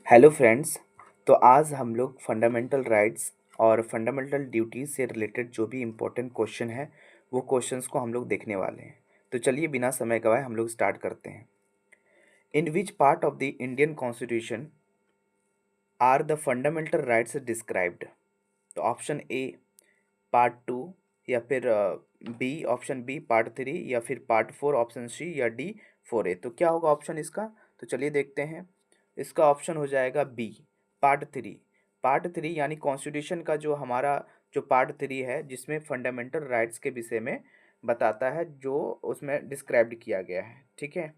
Hello friends. तो आज हम लोग फंडामेंटल राइट्स और फंडामेंटल ड्यूटीज़ से रिलेटेड जो भी इम्पोर्टेंट क्वेश्चन है वो क्वेश्चंस को हम लोग देखने वाले हैं। तो चलिए बिना समय गवाए हम लोग स्टार्ट करते हैं। In which part of the Indian constitution are the fundamental rights described? तो ऑप्शन ए पार्ट टू, या फिर B option B part three, या फिर पार्ट फोर ऑप्शन सी, या डी फोर ए। तो क्या होगा ऑप्शन इसका? तो चलिए देखते हैं। इसका ऑप्शन हो जाएगा B part three. Part three यानी कॉन्स्टिट्यूशन का जो हमारा जो पार्ट थ्री है जिसमें फंडामेंटल राइट्स के विषय में बताता है, जो उसमें डिस्क्राइब्ड किया गया है। ठीक है।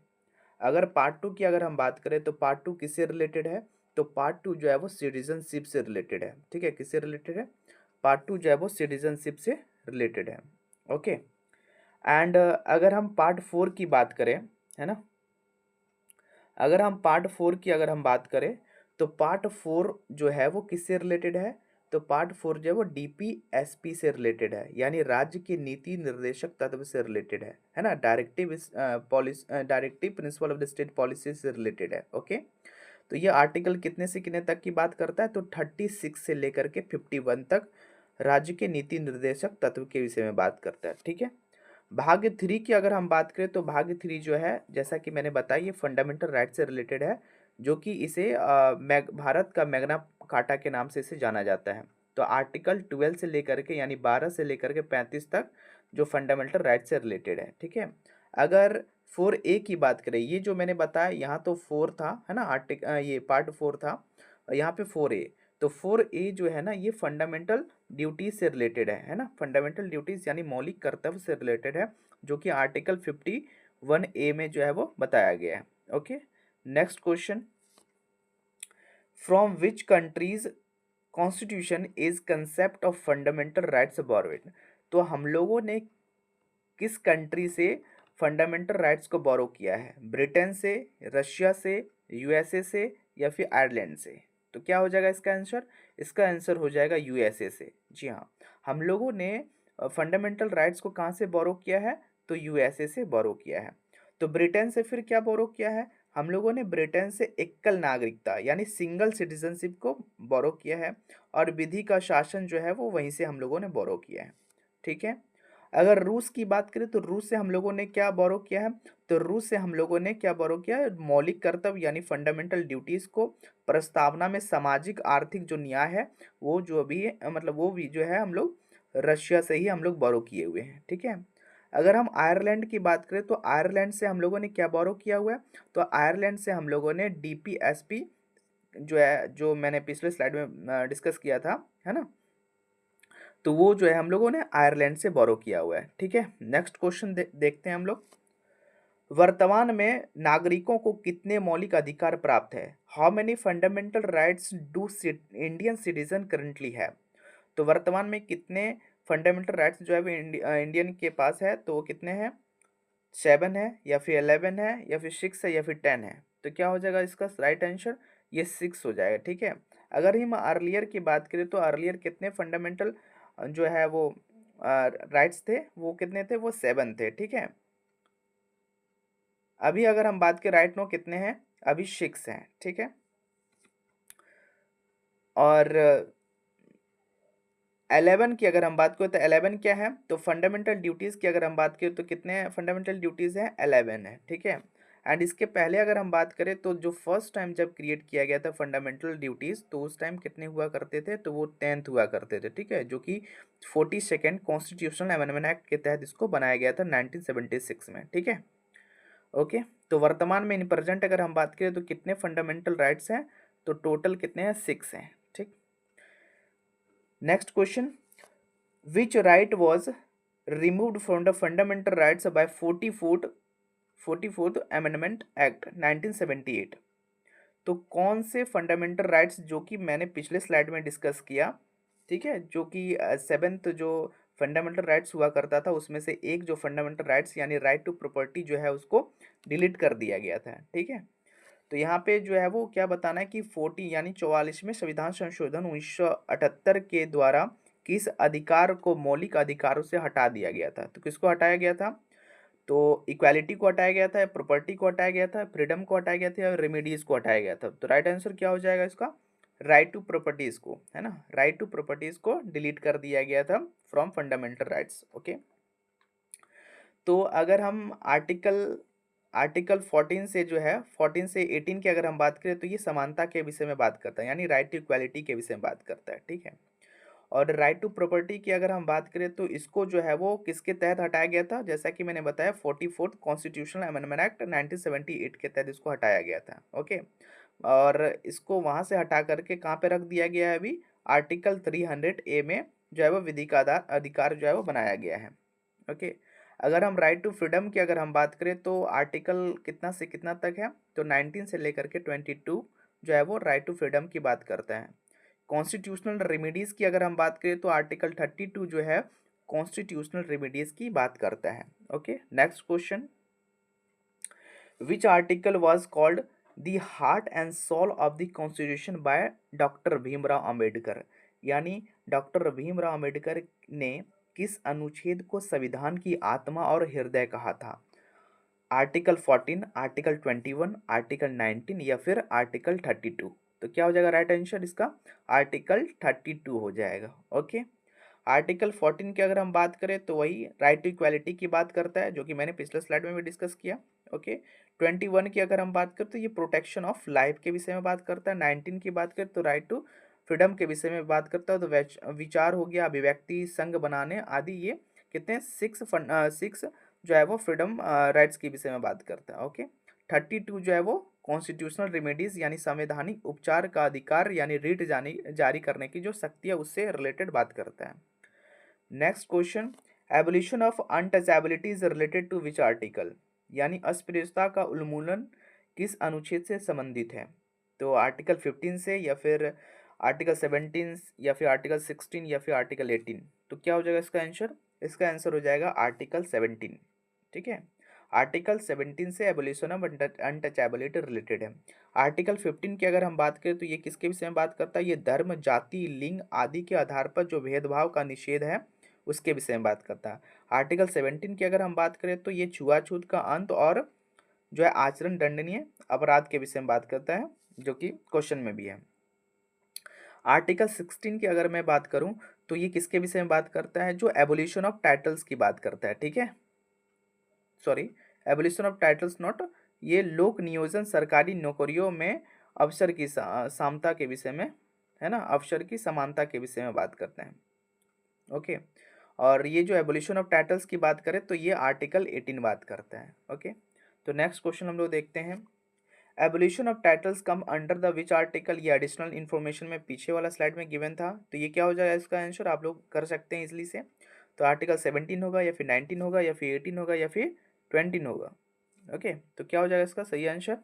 अगर पार्ट टू की अगर हम बात करें तो पार्ट टू किससे रिलेटेड है? तो पार्ट टू जो है वो सिटीजनशिप से रिलेटेड है। ठीक है, किससे रिलेटेड है? पार्ट टू जो है वो सिटीजनशिप से रिलेटेड है। ओके। एंड अगर हम पार्ट फोर की बात करें, है ना, अगर हम पार्ट फोर की अगर हम बात करें तो पार्ट फोर जो है वो किससे रिलेटेड है? तो पार्ट फोर जो है वो डीपीएसपी से रिलेटेड है, यानी राज्य के नीति निर्देशक तत्व से रिलेटेड है ना, directive policy, directive principle of the state policy से रिलेटेड है। ओके। तो ये आर्टिकल कितने से कितने तक की बात करता है? तो 36 से लेकर के 51 तक राज्य के नीति निर्देशक तत्व के विषय में बात करता है। ठीक है। भाग थ्री की अगर हम बात करें तो भाग थ्री जो है, जैसा कि मैंने बताया, ये फंडामेंटल राइट से रिलेटेड है, जो कि इसे भारत का मैग्ना कार्टा के नाम से इसे जाना जाता है। तो आर्टिकल 12 से लेकर के यानी 12 से लेकर के 35 तक जो फंडामेंटल राइट से रिलेटेड है। ठीक है। अगर 4A की बात करें, ये जो मैंने बताया यहाँ तो 4 था, है ना, ये पार्ट 4 था, यहाँ पे 4A। तो 4A जो है ना, ये फंडामेंटल ड्यूटीज से रिलेटेड है ना, फंडामेंटल ड्यूटीज यानी मौलिक कर्तव्य से रिलेटेड है, जो कि आर्टिकल 51A में जो है वो बताया गया है। Okay. Next question, from which countries constitution is concept of fundamental rights borrowed? तो हम लोगों ने किस कंट्री से फंडामेंटल राइट्स को बोरो किया है? ब्रिटेन से, रशिया से, यूएसए से, या फिर आयरलैंड से? तो क्या हो जाएगा इसका आंसर? इसका आंसर हो जाएगा यूएसए से। जी हाँ, हम लोगों ने फंडामेंटल राइट्स को कहाँ से बोरो किया है? तो यूएसए से बोरो किया है। तो ब्रिटेन से फिर क्या बोरो किया है? हम लोगों ने ब्रिटेन से एकल नागरिकता यानी सिंगल सिटीजनशिप को बोरो किया है, और विधि का शासन जो है वो वहीं से हम लोगों ने बोरो किया है। ठीक है। अगर रूस की बात करें तो रूस से हम लोगों ने क्या बोरो किया है? तो रूस से हम लोगों ने क्या बोरो किया है? मौलिक कर्तव्य यानी फंडामेंटल ड्यूटीज को प्रस्तावना में सामाजिक आर्थिक जो न्याय है वो जो भी मतलब वो भी जो है हम लोग रशिया से ही हम लोग बोरो किए हुए हैं। ठीक है। अगर हम आयरलैंड की बात करें तो आयरलैंड से हम लोगों ने क्या बोरो किया हुआ है? तो आयरलैंड से हम लोगों ने डीपीएसपी जो है, जो मैंने पिछले स्लाइड में डिस्कस किया था, है ना, तो वो जो है हम लोगों ने आयरलैंड से बोरो किया हुआ है। ठीक है। नेक्स्ट क्वेश्चन देखते हैं हम लोग। वर्तमान में नागरिकों को कितने मौलिक अधिकार प्राप्त है? How many fundamental rights do Indian citizen currently है? तो वर्तमान में कितने फंडामेंटल राइट्स जो है वो इंडियन के पास है? तो वो कितने हैं? 7 है, या फिर 11 है, या फिर 6 है, या फिर 10 है? तो क्या हो जाएगा इसका राइट आंसर? ये 6 हो जाएगा। ठीक है। अगर हम अर्लियर की बात करें तो अर्लियर कितने फंडामेंटल जो है वो राइट्स थे? वो कितने थे? वो 7 थे। ठीक है। अभी अगर हम बात करें राइट नो कितने हैं? अभी 6 हैं। ठीक है। और 11 की अगर हम बात करें तो 11 क्या है? तो फंडामेंटल ड्यूटीज़ की अगर हम बात करें तो कितने फंडामेंटल ड्यूटीज़ हैं? 11 है। ठीक है। एंड इसके पहले अगर हम बात करें तो जो फर्स्ट टाइम जब क्रिएट किया गया था फंडामेंटल ड्यूटीज़, तो उस टाइम कितने हुआ करते थे? तो वो 10th हुआ करते थे। ठीक है। जो कि 42nd कॉन्स्टिट्यूशनल अमेंडमेंट एक्ट के तहत इसको बनाया गया था 1976 में। ठीक है। ओके। तो वर्तमान में इन प्रेजेंट अगर हम बात करें तो कितने फंडामेंटल राइट्स हैं? तो टोटल कितने हैं? 6 हैं। ठीक। Next question, which right was removed from the fundamental rights by 44th amendment act 1978? तो कौन से फंडामेंटल राइट्स जो कि मैंने पिछले स्लाइड में डिस्कस किया, ठीक है, जो कि 7th जो फंडामेंटल राइट्स हुआ करता था उसमें से एक जो फंडामेंटल राइट्स यानी राइट टू प्रॉपर्टी जो है उसको डिलीट कर दिया गया था। ठीक है। तो यहाँ पे जो है वो क्या बताना है कि 40 यानी 44वें संविधान संशोधन 1978 के द्वारा किस अधिकार को मौलिक अधिकारों से हटा दिया गया था? तो किसको हटाया गया था? तो इक्वालिटी को हटाया गया था, प्रॉपर्टी को हटाया गया था, फ्रीडम को हटाया गया था और रेमेडीज को हटाया गया था। तो राइट आंसर क्या हो जाएगा इसका? राइट टू प्रॉपर्टीज को, है ना, राइट टू प्रॉपर्टीज को डिलीट कर दिया गया था फ्रॉम फंडामेंटल राइट्स। ओके, तो अगर हम आर्टिकल आर्टिकल 14 से जो है 14 से 18 की अगर हम बात करें तो ये समानता के विषय में बात करता है, यानी राइट टू इक्वालिटी के विषय में बात करता है। ठीक है, और राइट टू प्रॉपर्टी की अगर हम बात करें तो इसको जो है वो किसके तहत हटाया गया था? जैसा कि मैंने बताया 44th कॉन्स्टिट्यूशनल अमेंडमेंट एक्ट 1978 के तहत इसको हटाया गया था। ओके, और इसको वहां से हटा करके कहाँ पे रख दिया गया है? अभी आर्टिकल 300A में जो है वो विधिकाधार अधिकार जो है वो बनाया गया है। ओके, अगर हम राइट टू फ्रीडम की अगर हम बात करें तो आर्टिकल कितना से कितना तक है? तो 19 से लेकर के 22 जो है वो राइट टू फ्रीडम की बात करता है। कॉन्स्टिट्यूशनल रेमेडीज की अगर हम बात करें तो आर्टिकल 32 जो है कॉन्स्टिट्यूशनल रेमेडीज की बात करता है। Okay, next question, which article was called the heart and soul of the constitution by doctor Bhimrao Ambedkar? यानी डॉक्टर भीमराव अंबेडकर ने किस अनुच्छेद को संविधान की आत्मा और हृदय कहा था? आर्टिकल 14, आर्टिकल 21, आर्टिकल 19 या फिर आर्टिकल 32? तो क्या हो जाएगा राइट आंसर इसका? आर्टिकल 32 हो जाएगा। ओके, आर्टिकल 14 की अगर हम बात करें तो वही राइट टू इक्वालिटी की बात करता है, जो कि मैंने पिछले स्लाइड में भी डिस्कस किया। ओके, 21 की अगर हम बात करें तो ये प्रोटेक्शन ऑफ लाइफ के विषय में बात करता है। 19 की बात करें तो राइट टू फ्रीडम के विषय में बात करता है। तो विचार हो गया, अभिव्यक्ति, संघ बनाने आदि, ये कितने 6 जो है वो फ्रीडम राइट्स के विषय में बात करता है। ओके, 32 जो है वो कॉन्स्टिट्यूशनल रेमेडीज यानी संवैधानिक उपचार का अधिकार यानी रीट जारी करने की जो शक्ति है उससे रिलेटेड बात करता है। Next question, abolition of untouchability is related to which article? यानी अस्पृश्यता का उन्मूलन किस अनुच्छेद से संबंधित है? तो आर्टिकल 15 से या फिर आर्टिकल 17 या फिर आर्टिकल 16 या फिर आर्टिकल 18? तो क्या हो जाएगा इसका आंसर? इसका आंसर हो जाएगा आर्टिकल 17। ठीक है, आर्टिकल 17 से एबोलिशन ऑफ अनटचेबिलिटी रिलेटेड है। आर्टिकल 15 की अगर हम बात करें तो ये किसके विषय में बात करता है? ये धर्म, जाति, लिंग आदि के आधार पर जो भेदभाव का निषेध है उसके विषय में बात करता है। आर्टिकल 17 की अगर हम बात करें तो ये छुआछूत का अंत और जो है आचरण दंडनीय अपराध के विषय में बात करता है, जो कि क्वेश्चन में भी है। आर्टिकल 16 की अगर मैं बात करूं तो ये किसके विषय में बात करता है? जो एबोलिशन ऑफ टाइटल्स की बात करता है। ठीक है, sorry, abolition of titles not, ये लोक नियोजन सरकारी नौकरियों में अवसर की समता के विषय में, है ना, अवसर की समानता के विषय में बात करते हैं। ओके, और ये जो एबोलिशन ऑफ टाइटल्स की बात करें तो ये आर्टिकल 18 बात करता है। ओके, तो नेक्स्ट क्वेश्चन हम लोग देखते हैं, abolition of titles come under the which article? ये एडिशनल इन्फॉर्मेशन में पीछे वाला स्लाइड में गिवन था, तो ये क्या हो जाएगा इसका आंसर? आप लोग कर सकते हैं इजली से। तो आर्टिकल 17 होगा या फिर 19 होगा या फिर 18 होगा या फिर 20 होगा। ओके, तो क्या हो जाएगा इसका सही आंसर?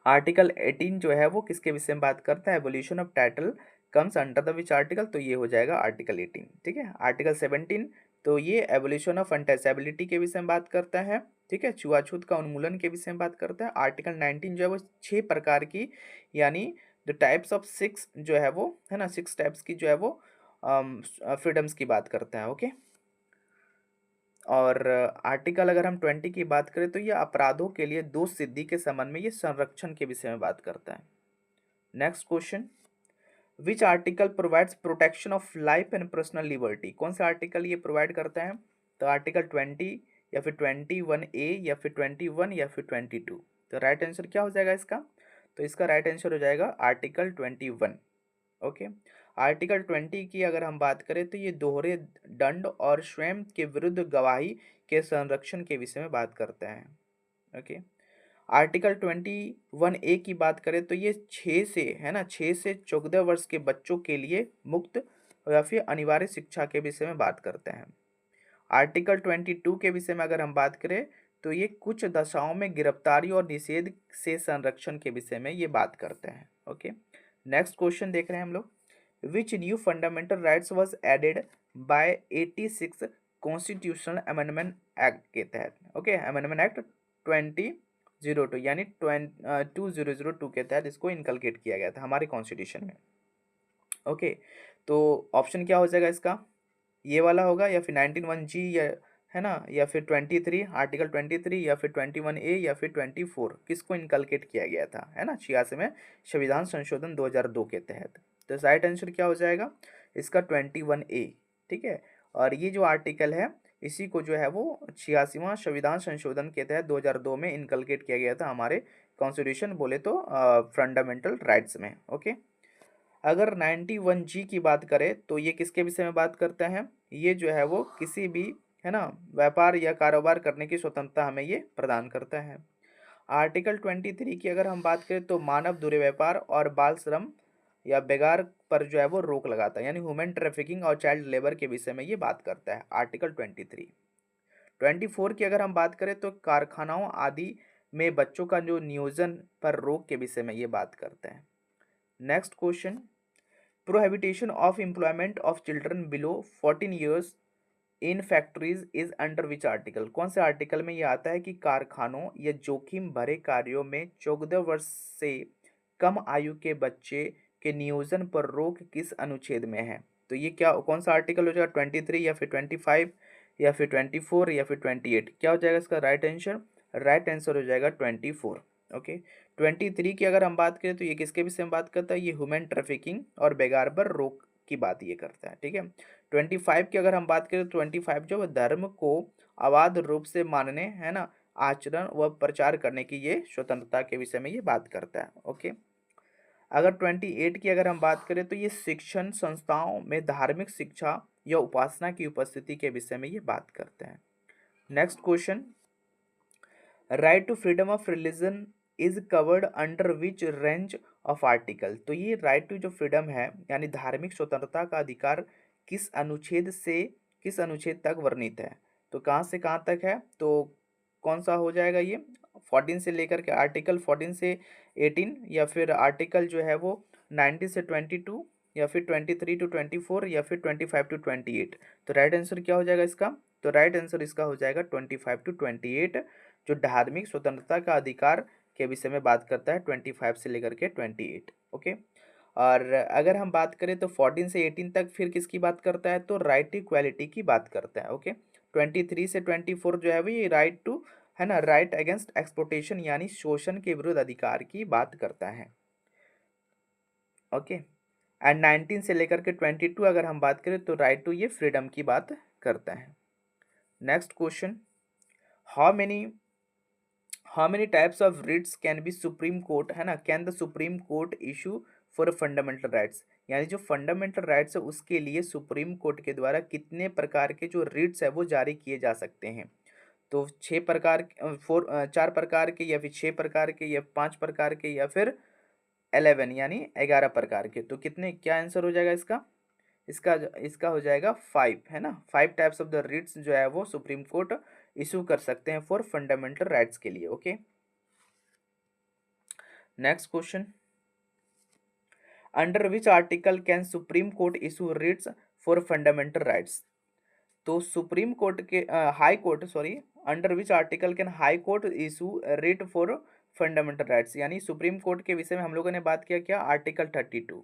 आर्टिकल 18 जो है वो किसके विषय में बात करता है? Abolition of title comes under the which article? तो ये हो जाएगा आर्टिकल 18। ठीक है, आर्टिकल 17 तो ये एबोलिशन ऑफ अनटचेबिलिटी के विषय में बात करता है। ठीक है, छुआछूत का उन्मूलन के विषय में बात करता है। आर्टिकल 19 जो है वो 6 प्रकार की यानी द टाइप्स ऑफ 6 जो है वो, है ना, 6 टाइप्स की जो है वो फ्रीडम्स की बात करता है। ओके, और आर्टिकल अगर हम 20 की बात करें तो ये अपराधों के लिए दोष सिद्धि के संबंध में ये संरक्षण के विषय में बात करता है। Next question, which article provides protection of life and personal liberty? कौन सा आर्टिकल ये प्रोवाइड करता है? तो आर्टिकल 20 या फिर 21A या फिर 21 या फिर 22? तो राइट आंसर क्या हो जाएगा इसका? तो इसका राइट आंसर हो जाएगा आर्टिकल 21। ओके, आर्टिकल 20 की अगर हम बात करें तो ये दोहरे दंड और स्वयं के विरुद्ध गवाही के संरक्षण के विषय में बात करता है। ओके, आर्टिकल 21A की बात करें तो ये 6 से, है ना, 6 से 14 वर्ष के बच्चों के लिए मुक्त या फिर अनिवार्य शिक्षा के विषय में बात करते हैं। आर्टिकल 22 के विषय में अगर हम बात करें तो ये कुछ दशाओं में गिरफ्तारी और निषेध से संरक्षण के विषय में ये बात करते हैं। ओके, नेक्स्ट क्वेश्चन देख रहे हैं हम लोग, which new fundamental rights was added by 86 constitutional amendment act के तहत? ओके, अमेंडमेंट एक्ट 2002 यानी 2002 के तहत इसको इनकलकेट किया गया था हमारे कॉन्स्टिट्यूशन में। ओके, तो ऑप्शन क्या हो जाएगा इसका? ये वाला होगा या फिर 19(1) जी या है ना, या फिर 23 आर्टिकल 23 या फिर 21A या फिर 24 किसको इनकलकेट किया गया था, है ना, 86 में संविधान संशोधन 2002 के तहत। तो राइट आंसर क्या हो जाएगा इसका 21A। ठीक है, और ये जो आर्टिकल है इसी को जो है वो 86वां संविधान संशोधन के तहत 2002 में इनकलकेट किया गया था हमारे कॉन्स्टिट्यूशन बोले तो फंडामेंटल राइट्स में। ओके, अगर 91G की बात करें तो ये किसके विषय में बात करता है, ये जो है वो किसी भी, है ना, व्यापार या कारोबार करने की स्वतंत्रता हमें ये प्रदान करता है। आर्टिकल 23 की अगर हम बात करें तो मानव दुर्व्यापार और बाल श्रम या बेगार पर जो है वो रोक लगाता है, यानी ह्यूमन ट्रैफिकिंग और चाइल्ड लेबर के विषय में ये बात करता है आर्टिकल 23। 24 की अगर हम बात करें तो कारखानाओं आदि में बच्चों का जो नियोजन पर रोक के विषय में ये बात करता है। Next question, प्रोहिबिटेशन of employment of children below 14 years in factories is under which article, कौन से आर्टिकल में ये आता है कि कारखानों या जोखिम भरे कार्यों में 14 वर्ष से कम आयु के बच्चे के नियोजन पर रोक किस अनुच्छेद में है। तो ये क्या कौन सा आर्टिकल हो जाएगा, 23 या फिर 25 या फिर 24 या फिर 28, क्या हो जाएगा इसका राइट आंसर, राइट आंसर हो जाएगा 24। ओके, 23 की अगर हम बात करें तो ये किसके विषय में बात करता है, ये ह्यूमन ट्रैफिकिंग और बेगार पर रोक की बात ये करता है। ठीक है, 25 की अगर हम बात करें तो 25 जो धर्म को अबाध रूप से मानने, है ना, आचरण व प्रचार करने की ये स्वतंत्रता के विषय में ये बात करता है। ओके, अगर 28 की अगर हम बात करें तो ये शिक्षण संस्थाओं में धार्मिक शिक्षा या उपासना की उपस्थिति के विषय में ये बात करते हैं। Next question, right to freedom of religion is covered under which range of article, तो ये राइट टू जो फ्रीडम है यानी धार्मिक स्वतंत्रता का अधिकार किस अनुच्छेद से किस अनुच्छेद तक वर्णित है। तो कहाँ से कहाँ तक है, तो कौन सा हो जाएगा ये 14 से लेकर के आर्टिकल 14 से 18 या फिर आर्टिकल जो है वो 19 से 22 या फिर 23 टू 24 या फिर 25 टू 28। तो राइट आंसर क्या हो जाएगा इसका, तो राइट आंसर इसका हो जाएगा 25 टू 28, जो धार्मिक स्वतंत्रता का अधिकार के विषय में बात करता है 25 से लेकर के 28। ओके, और अगर हम बात करें तो 14 से 18 तक फिर किसकी बात करता है, तो राइट टू इक्वालिटी की बात करता है। ओके, 23 से 24 जो है वो ये राइट टू, है ना, राइट अगेंस्ट एक्सप्लोटेशन यानी शोषण के विरुद्ध अधिकार की बात करता है। ओके, एंड 19 से लेकर के 22 अगर हम बात करें तो राइट टू ये फ्रीडम की बात करता है। Next question, how many types of writs can be supreme court, है ना, can the supreme court issue for fundamental rights, यानी जो फंडामेंटल राइट्स है उसके लिए सुप्रीम कोर्ट के द्वारा कितने प्रकार के जो रिट्स है वो जारी किए जा सकते हैं। तो 6 प्रकार, 4 प्रकार के या फिर 6 प्रकार के या 5 प्रकार के या फिर 11 यानी 11 प्रकार के, तो कितने, क्या आंसर हो जाएगा इसका, इसका इसका हो जाएगा 5, है ना, 5 टाइप्स ऑफ द रिट्स जो है वो सुप्रीम कोर्ट इशू कर सकते हैं फॉर फंडामेंटल राइट्स के लिए। Okay, next question, under which article can supreme court issue Ritz for fundamental rights, तो सुप्रीम कोर्ट के high court sorry, under which article can high court issue writ for fundamental rights, यानी supreme court के विषय में हम लोगों ने बात किया क्या, आर्टिकल 32,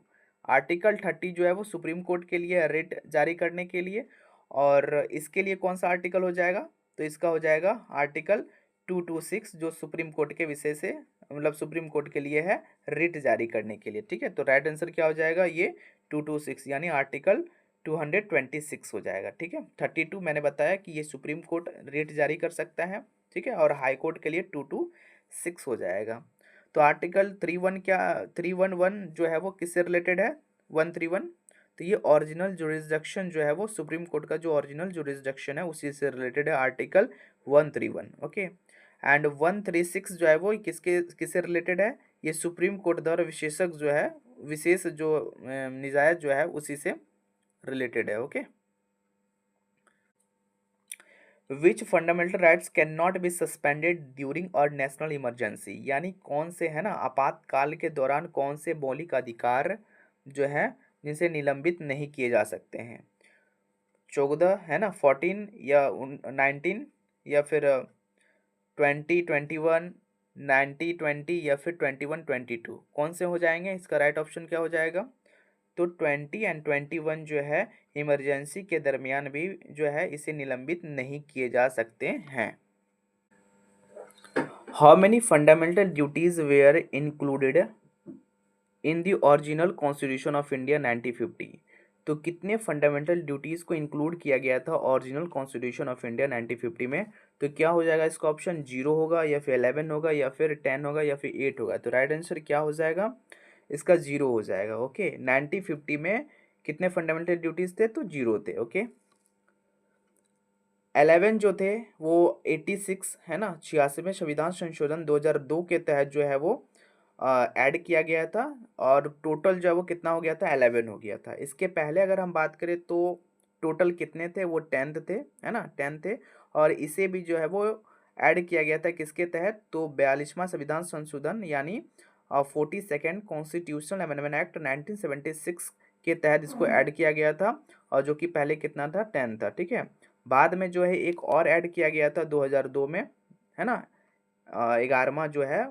आर्टिकल 30 जो है वो सुप्रीम कोर्ट के लिए रिट जारी करने के लिए, और इसके लिए कौन सा आर्टिकल हो जाएगा, तो इसका हो जाएगा आर्टिकल 226 जो सुप्रीम कोर्ट के विषय से मतलब सुप्रीम कोर्ट के लिए है रिट जारी करने के लिए। ठीक है, तो राइट आंसर क्या हो जाएगा, ये 226 यानी आर्टिकल 226 हो जाएगा। ठीक है, 32 मैंने बताया कि ये सुप्रीम कोर्ट रिट जारी कर सकता है। ठीक है, और हाई कोर्ट के लिए 226 हो जाएगा। तो आर्टिकल 31 क्या 311 जो है वो किससे रिलेटेड है, 131, तो ये ओरिजिनल जुरिसडिक्शन जो है वो सुप्रीम कोर्ट का जो ओरिजिनल जुरिसडिक्शन है उसी से रिलेटेड है आर्टिकल 131। ओके, एंड 136 जो है वो किससे रिलेटेड है, ये सुप्रीम कोर्ट द्वारा विशेषज्ञ जो है विशेष जो निजायज जो है उसी से रिलेटेड है। Okay, which fundamental rights can not be suspended during और नेशनल इमरजेंसी, यानी कौन से, है ना, आपातकाल के दौरान कौन से मौलिक अधिकार जो है जिनसे निलंबित नहीं किए जा सकते हैं। 14, है ना, 14 या 19 या फिर 20 21 90 20 या फिर 21 22 कौन से हो जाएंगे, इसका राइट ऑप्शन क्या हो जाएगा, तो 20 एंड 21 जो है इमरजेंसी के दरमियान भी जो है इसे निलंबित नहीं किए जा सकते हैं। How many fundamental duties were included in the original constitution of India 1950? तो कितने फंडामेंटल ड्यूटीज को इंक्लूड किया गया था ओरिजिनल कॉन्स्टिट्यूशन ऑफ इंडिया 1950 में? तो क्या हो जाएगा इसका ऑप्शन 0 होगा या फिर 11 होगा या फिर 10 होगा या फिर 8 होगा? तो राइट आंसर क्या हो जाएगा इसका? 0 हो जाएगा। ओके, 1950 में कितने फंडामेंटल ड्यूटीज थे? तो 0 थे। ओके, 11 जो थे वो 86 है ना, 86वें संविधान संशोधन 2002 के तहत जो है वो ऐड किया गया था, और टोटल जो है वो कितना हो गया था? 11 हो गया था। इसके पहले अगर हम बात करें तो टोटल कितने थे? वो 10 थे, है ना, 10 थे। और इसे भी जो है वो ऐड किया गया था किसके तहत? तो 42वां संविधान संशोधन यानी 42nd कॉन्स्टिट्यूशनल अमेंडमेंट एक्ट 1976 के तहत इसको ऐड किया गया था, और जो कि पहले कितना था? 10 था। ठीक है, बाद में जो है एक और ऐड किया गया था 2002 में, है ना, 11वां जो है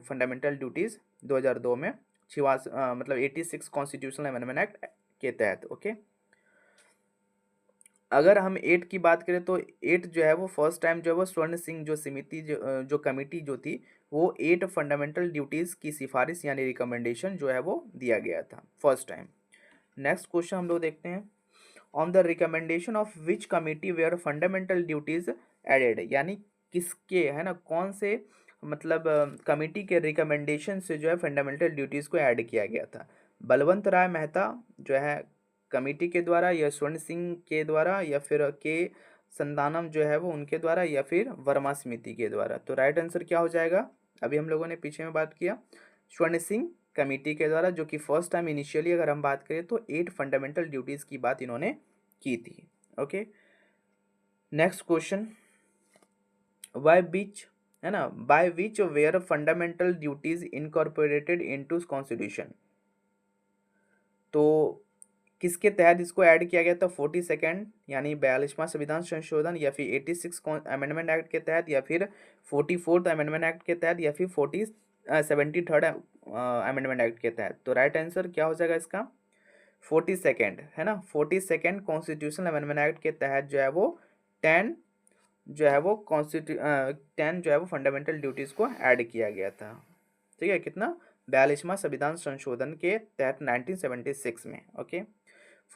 फंडामेंटल ड्यूटीज 2002 में, मतलब 86 कॉन्स्टिट्यूशनल अमेंडमेंट एक्ट के तहत। ओके, अगर हम 8 की बात करें तो 8 जो है वो फर्स्ट टाइम जो है वो स्वर्ण सिंह जो समिति जो कमेटी जो थी वो 8 फंडामेंटल ड्यूटीज की सिफारिश यानी रिकमेंडेशन जो है वो दिया गया था फर्स्ट टाइम। नेक्स्ट क्वेश्चन हम लोग देखते हैं, on the recommendation of which committee were fundamental duties added, यानी किसके, है ना, कौन से मतलब कमिटी के रिकमेंडेशन से जो है फंडामेंटल ड्यूटीज को ऐड किया गया था? बलवंत राय मेहता जो है कमिटी के द्वारा, या स्वर्ण सिंह के द्वारा, या फिर के संदानम जो है वो उनके द्वारा, या फिर वर्मा समिति के द्वारा? तो राइट आंसर क्या हो जाएगा? अभी हम लोगों ने पीछे में बात किया स्वर्ण सिंह कमेटी के द्वारा, जो कि फर्स्ट टाइम इनिशियली अगर हम बात करें तो 8 फंडामेंटल ड्यूटीज की बात इन्होंने की थी। Okay, next question, by which, है ना, by which were fundamental duties incorporated into constitution? तो किसके तहत इसको ऐड किया गया था? 42nd यानी 42वां संविधान संशोधन, या फिर 86 अमेंडमेंट एक्ट के तहत, या फिर 44th अमेंडमेंट एक्ट के तहत, या फिर 73rd अमेंडमेंट एक्ट के तहत? तो राइट आंसर क्या हो जाएगा इसका? 42nd, है ना, 42nd कॉन्स्टिट्यूशनल अमेंडमेंट एक्ट के तहत जो है वो 10 जो है वो 10 जो है वो फंडामेंटल ड्यूटीज को ऐड किया गया था। ठीक है, कितना? 42वां संविधान संशोधन के तहत 1976 में। ओके,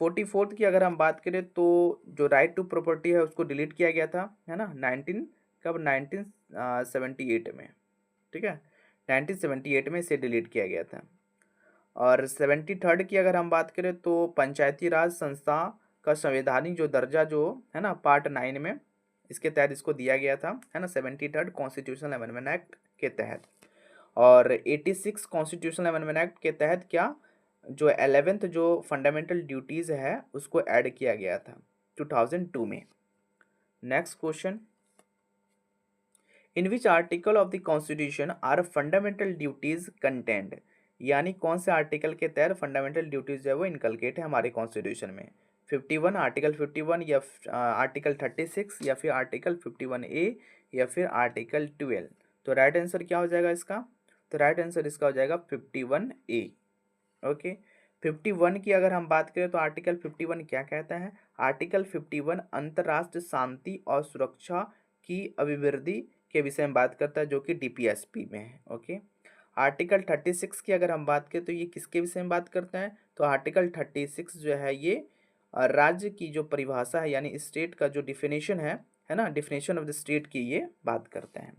44th की अगर हम बात करें तो जो राइट टू प्रॉपर्टी है उसको डिलीट किया गया था, है ना, 1978 में। ठीक है, 1978 में इसे डिलीट किया गया था। और 73rd की अगर हम बात करें तो पंचायती राज संस्था का संवैधानिक जो दर्जा जो है ना पार्ट 9 में, इसके तहत इसको दिया गया था, है ना, 73rd कॉन्स्टिट्यूशनल अमेंडमेंट एक्ट के तहत। और 86 कॉन्स्टिट्यूशनल अमेंडमेंट एक्ट के तहत क्या, जो 11th जो फंडामेंटल ड्यूटीज है उसको ऐड किया गया था 2002 में। Next question, in which article of the constitution are fundamental duties content, यानी कौन से आर्टिकल के तहत फंडामेंटल ड्यूटीज जो है वो इनकलकेट है हमारे कॉन्स्टिट्यूशन में? 51, आर्टिकल 51, या आर्टिकल 36, या फिर आर्टिकल 51A, या फिर आर्टिकल 12? तो राइट आंसर क्या हो जाएगा इसका? तो राइट आंसर इसका हो जाएगा 51A। ओके, 51 की अगर हम बात करें तो आर्टिकल 51 क्या कहता है? आर्टिकल 51 अंतर्राष्ट्रीय शांति और सुरक्षा की अभिवृद्धि के विषय में बात करता है, जो कि डीपीएसपी में है। ओके, आर्टिकल 36 की अगर हम बात करें तो ये किसके विषय में बात करता है? तो आर्टिकल 36 जो है ये राज्य की जो परिभाषा है यानी स्टेट का जो डिफिनेशन है ना, डिफिनेशन ऑफ द स्टेट की ये बात करते हैं।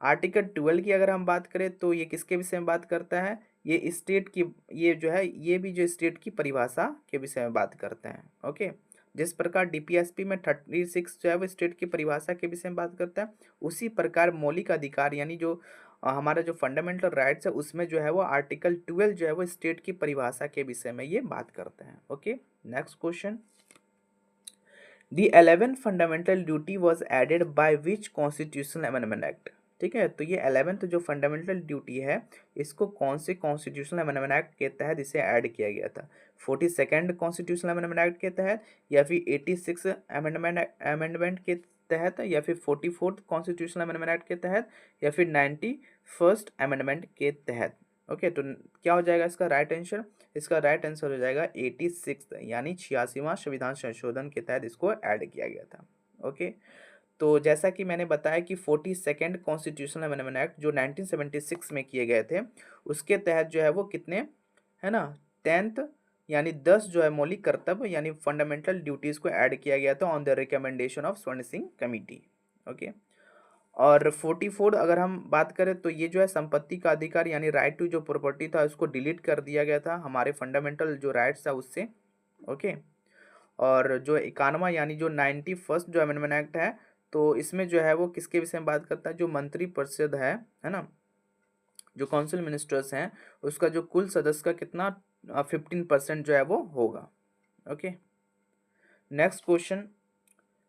आर्टिकल 12 की अगर हम बात करें तो ये किसके विषय में बात करता है? ये स्टेट की, ये जो है ये भी जो स्टेट की परिभाषा के विषय में बात करते हैं। ओके, जिस प्रकार डीपीएसपी में 36 जो है वो स्टेट की परिभाषा के विषय में बात करता है, उसी प्रकार मौलिक अधिकार यानी जो हमारा जो फंडामेंटल राइट्स है उसमें जो है वो आर्टिकल 12 जो है वो स्टेट की परिभाषा के विषय में ये बात करते हैं। Okay, next question, the 11th fundamental duty was added by which constitutional amendment act? ठीक है, तो ये 11th जो फंडामेंटल ड्यूटी है इसको कौन से कॉन्स्टिट्यूशनल अमेंडमेंट एक्ट के तहत इसे ऐड किया गया था? 42nd कॉन्स्टिट्यूशनल अमेंडमेंट एक्ट के तहत, या फिर 86 अमेंडमेंट के तहत, या फिर 44th कॉन्स्टिट्यूशनल अमेंडमेंट एक्ट के तहत, या फिर 91st अमेंडमेंट के तहत? ओके, तो क्या हो जाएगा इसका राइट आंसर? इसका राइट आंसर हो जाएगा 86, यानी 86वां संविधान संशोधन के तहत इसको ऐड किया गया था। ओके, तो जैसा कि मैंने बताया कि 42nd कॉन्स्टिट्यूशनल अमेंडमेंट एक्ट जो 1976 में किए गए थे, उसके तहत जो है वो कितने, है ना, 10th यानी 10 जो है मौलिक कर्तव्य यानी फंडामेंटल ड्यूटीज को ऐड किया गया था ऑन द रिकमेंडेशन ऑफ स्वर्ण सिंह कमेटी। ओके, और 44 अगर हम बात करें तो ये जो है संपत्ति का अधिकार यानी राइट टू जो प्रॉपर्टी था उसको डिलीट कर दिया गया था हमारे फंडामेंटल जो राइट्स था उससे। ओके, और जो 91वां यानी जो 91st जो अमेंडमेंट एक्ट है, तो इसमें जो है वो किसके विषय में बात करता है, जो मंत्री परिषद है ना, जो काउंसिल मिनिस्टर्स हैं, उसका जो कुल सदस्य का कितना 15% जो है वो होगा। Okay, next question,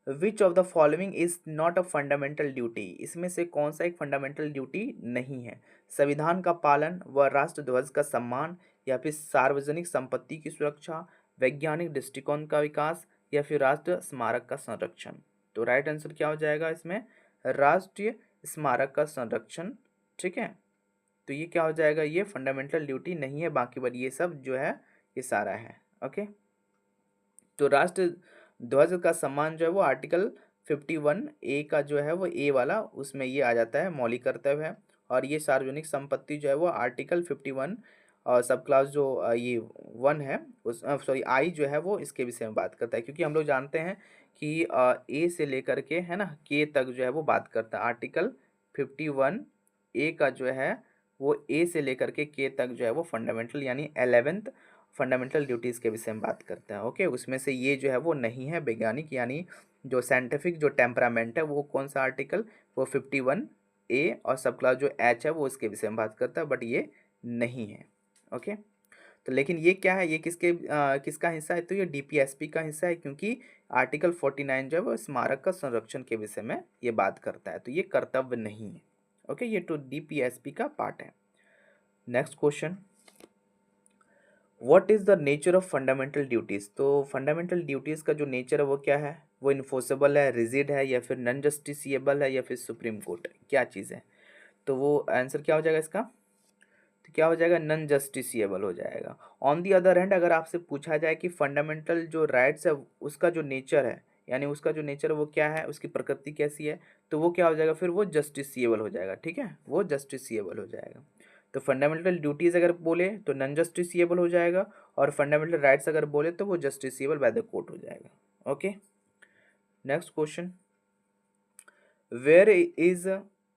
which of the following is not a fundamental duty? इसमें से कौन सा एक फंडामेंटल ड्यूटी नहीं है? संविधान का पालन व राष्ट्र ध्वज का सम्मान, या फिर सार्वजनिक संपत्ति की सुरक्षा, वैज्ञानिक दृष्टिकोण का विकास, या फिर राष्ट्र स्मारक का संरक्षण। तो राइट आंसर क्या हो जाएगा इसमें? राष्ट्रीय स्मारक का संरक्षण। ठीक है, तो ये क्या हो जाएगा, ये फंडामेंटल ड्यूटी नहीं है, बाकी पर ये सब जो है ये सारा है। ओके, तो राष्ट्र ध्वज का सम्मान जो है वो आर्टिकल 51A का जो है वो ए वाला उसमें ये आ जाता है, मौलिक कर्तव्य है। और ये सार्वजनिक संपत्ति जो है वो आर्टिकल 51 और सब क्लास जो ये 1 है उस सॉरी आई जो है वो इसके विषय में बात करता है, क्योंकि हम लोग जानते हैं कि ए से लेकर के, है ना, के तक जो है वो बात करता है। आर्टिकल 51A का जो है वो ए से लेकर के तक जो है वो फंडामेंटल यानी 11th फंडामेंटल ड्यूटीज़ के विषय में बात करते हैं। ओके, उसमें से ये जो है वो नहीं है। वैज्ञानिक यानी जो साइंटिफिक जो टेम्परामेंट है वो कौन सा आर्टिकल, वो 51A, और सब क्लास जो एच है वो इसके विषय में बात करता है, बट ये नहीं है। ओके, तो लेकिन ये क्या है, ये किसका हिस्सा है? तो ये डीपीएसपी का हिस्सा है, क्योंकि आर्टिकल 49 जो है वो स्मारक का संरक्षण के विषय में ये बात करता है, तो ये कर्तव्य नहीं है। ओके, ये तो डीपीएसपी का पार्ट है। Next question, what is the nature of fundamental duties? तो फंडामेंटल ड्यूटीज़ का जो नेचर है वो क्या है? वो इन्फोर्सेबल है, रिजिड है, या फिर नॉन जस्टिसिएबल है, या फिर सुप्रीम कोर्ट है? क्या चीज़ है? तो वो आंसर क्या हो जाएगा इसका? तो क्या हो जाएगा? नॉन जस्टिसिएबल हो जाएगा। ऑन दी अदर हैंड अगर आपसे पूछा जाए कि फंडामेंटल जो राइट्स है उसका जो नेचर है, यानी उसका जो नेचर है वो क्या है, उसकी प्रकृति कैसी है, तो वो क्या हो जाएगा? फिर वो जस्टिसिएबल हो जाएगा। ठीक है, वो जस्टिसिएबल हो जाएगा। तो फंडामेंटल ड्यूटीज़ अगर बोले तो नॉन जस्टिसिएबल हो जाएगा, और फंडामेंटल राइट्स अगर बोले तो वो जस्टिसिएबल बाय द कोर्ट हो जाएगा। Okay, next question, where is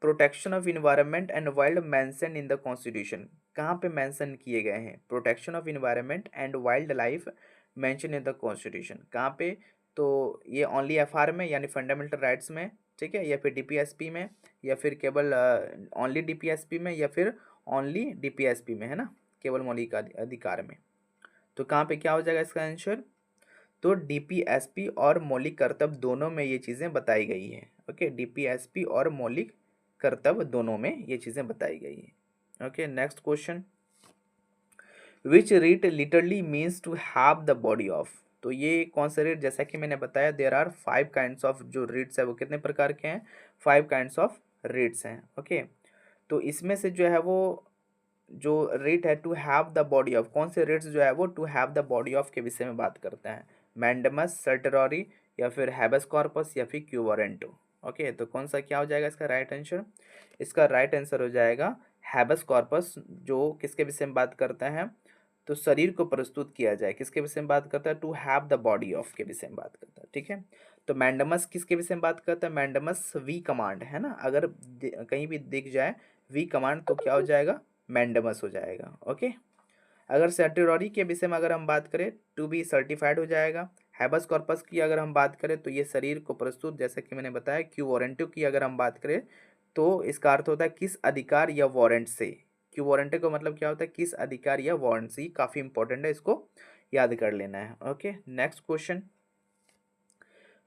protection of environment and wild mention in the constitution? कहाँ पे मेंशन किए गए हैं protection of environment and wild life mention in the constitution? कहाँ पे? तो ये ओनली एफआर में यानी फंडामेंटल राइट्स में, ठीक है, या फिर डीपीएसपी में, या फिर केवल ओनली डीपीएसपी में, या फिर ओनली डीपीएसपी में, है ना, केवल मौलिक अधिकार में? तो कहाँ पे क्या हो जाएगा इसका आंसर? तो डीपीएसपी और मौलिक कर्तव्य दोनों में ये चीज़ें बताई गई हैं। ओके, डीपीएसपी और मौलिक कर्तव्य दोनों में ये चीज़ें बताई गई हैं। Okay, next question, which writ literally means to have the body of? तो ये कौन सा रीट? जैसा कि मैंने बताया देयर आर 5 काइंड्स ऑफ जो रीट्स है वो कितने प्रकार के हैं? 5 काइंड्स ऑफ रीट्स हैं। ओके, तो इसमें से जो है वो जो रेट है to have the body of, कौन से रेट्स जो है वो to have the body of के विषय में बात करते हैं? मैंडमस, सर्टरॉरी, या फिर हैबस कॉर्पस, या फिर क्यू वारंटो? ओके, तो कौन सा क्या हो जाएगा इसका राइट आंसर? इसका राइट आंसर हो जाएगा हैबस कॉर्पस, जो किसके विषय में बात करता है? तो शरीर को प्रस्तुत किया जाए, किसके विषय में बात करता है? To have the body of के विषय में बात करता है। ठीक है, तो मैंडमस किसके विषय में बात करता है? मैंडमस वी कमांड, है ना, अगर कहीं भी दिख जाए वी कमांड तो क्या हो जाएगा? मैंडमस हो जाएगा। ओके, अगर सर्टिरॉरी के विषय में अगर हम बात करें टू बी सर्टिफाइड हो जाएगा। हैबस कॉर्पस की अगर हम बात करें तो ये शरीर को प्रस्तुत, जैसे कि मैंने बताया। क्यू वारंटो की अगर हम बात करें तो इसका अर्थ होता है किस अधिकार या वारंट से। क्यू वारंटो का मतलब क्या होता है? किस अधिकार या वारंट से। काफ़ी इंपॉर्टेंट है, इसको याद कर लेना है। Okay, next question,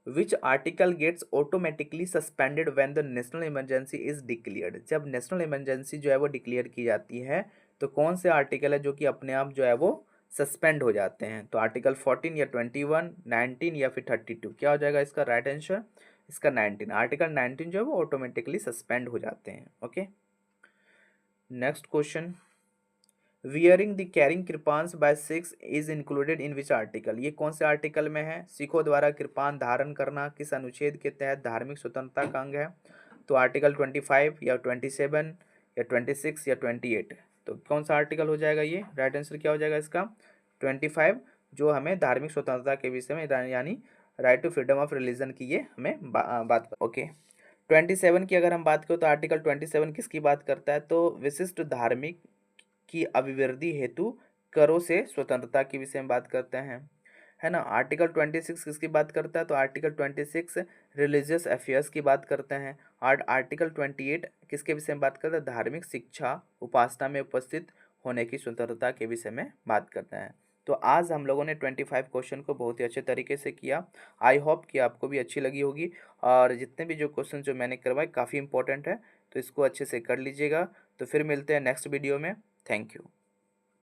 which article gets automatically suspended when the national emergency is declared? जब नेशनल इमरजेंसी जो है वो डिक्लेयर की जाती है तो कौन से आर्टिकल है जो कि अपने आप जो है वो सस्पेंड हो जाते हैं? तो आर्टिकल 14 या 21, 19 या फिर 32? क्या हो जाएगा इसका राइट आंसर? इसका 19, आर्टिकल 19 जो है वो ऑटोमेटिकली सस्पेंड हो जाते हैं। Okay, next question, wearing the carrying kirpans by Sikhs is included in which article, ये कौन से आर्टिकल में है? सिखों द्वारा कृपान धारण करना किस अनुच्छेद के तहत धार्मिक स्वतंत्रता का अंग है? तो आर्टिकल 25 या 27 या 26 या 28, तो कौन सा आर्टिकल हो जाएगा? ये राइट आंसर क्या हो जाएगा इसका? 25, जो हमें धार्मिक स्वतंत्रता के विषय में यानी right to freedom of religion की ये हमें बात कर। ओके, 27 की अगर हम बात करें तो आर्टिकल 27 किसकी बात करता है? तो विशिष्ट धार्मिक की अभिवृद्धि हेतु करों से स्वतंत्रता के विषय में बात करते हैं, है ना। आर्टिकल 26 किसकी बात करता है? तो आर्टिकल 26 रिलीजियस अफेयर्स की बात करते हैं। आर्टिकल 28 किसके विषय में बात करता है? धार्मिक शिक्षा उपासना में उपस्थित होने की स्वतंत्रता के विषय में बात करते हैं। तो आज हम लोगों ने 25 क्वेश्चन को बहुत ही अच्छे तरीके से किया। आई होप कि आपको भी अच्छी लगी होगी, और जितने भी जो क्वेश्चन जो मैंने करवाए काफ़ी इंपॉर्टेंट है, तो इसको अच्छे से कर लीजिएगा। तो फिर मिलते हैं नेक्स्ट वीडियो में। Thank you.